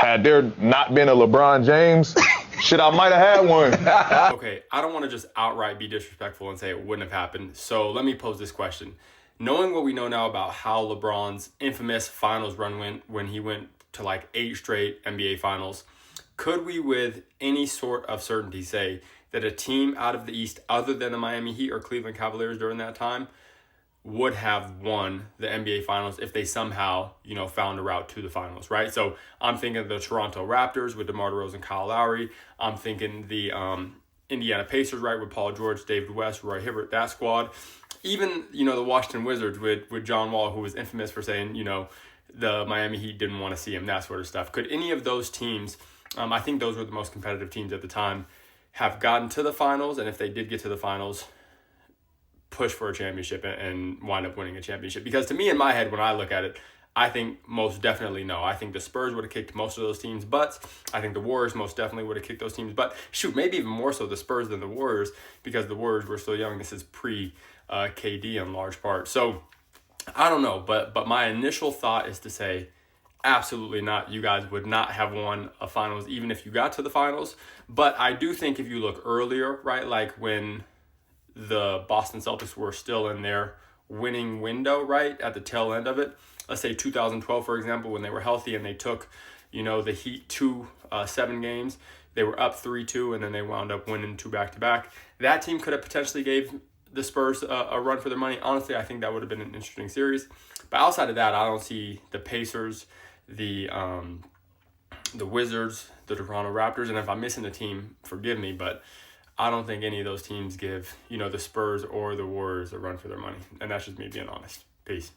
had there not been a LeBron James, shit, I might have had one. Okay, I don't want to just outright be disrespectful and say it wouldn't have happened. So let me pose this question. Knowing what we know now about how LeBron's infamous finals run went when he went to like 8 straight NBA finals, could we with any sort of certainty say that a team out of the East other than the Miami Heat or Cleveland Cavaliers during that time would have won the NBA finals if they somehow, found a route to the finals, right? So I'm thinking the Toronto Raptors with DeMar DeRozan, Kyle Lowry. I'm thinking the Indiana Pacers, right, with Paul George, David West, Roy Hibbert, that squad. Even, the Washington Wizards with John Wall, who was infamous for saying, the Miami Heat didn't want to see him, that sort of stuff. Could any of those teams, I think those were the most competitive teams at the time, have gotten to the finals? And if they did get to the finals, push for a championship and wind up winning a championship? Because to me, in my head, when I look at it, I think most definitely no. I think the Spurs would have kicked most of those teams' butts. I think the Warriors most definitely would have kicked those teams' butt. Shoot, maybe even more so the Spurs than the Warriors, because the Warriors were still young. This is pre-KD in large part. So I don't know, but my initial thought is to say, absolutely not. You guys would not have won a finals even if you got to the finals. But I do think if you look earlier, right, like when the Boston Celtics were still in their winning window, right, at the tail end of it, let's say 2012, for example, when they were healthy and they took, the Heat to 7 games, they were up 3-2, and then they wound up winning 2 back-to-back. That team could have potentially gave the Spurs a run for their money. Honestly, I think that would have been an interesting series. But outside of that, I don't see the Pacers, the Wizards, the Toronto Raptors, and if I'm missing a team, forgive me, but I don't think any of those teams give, the Spurs or the Warriors a run for their money. And that's just me being honest. Peace.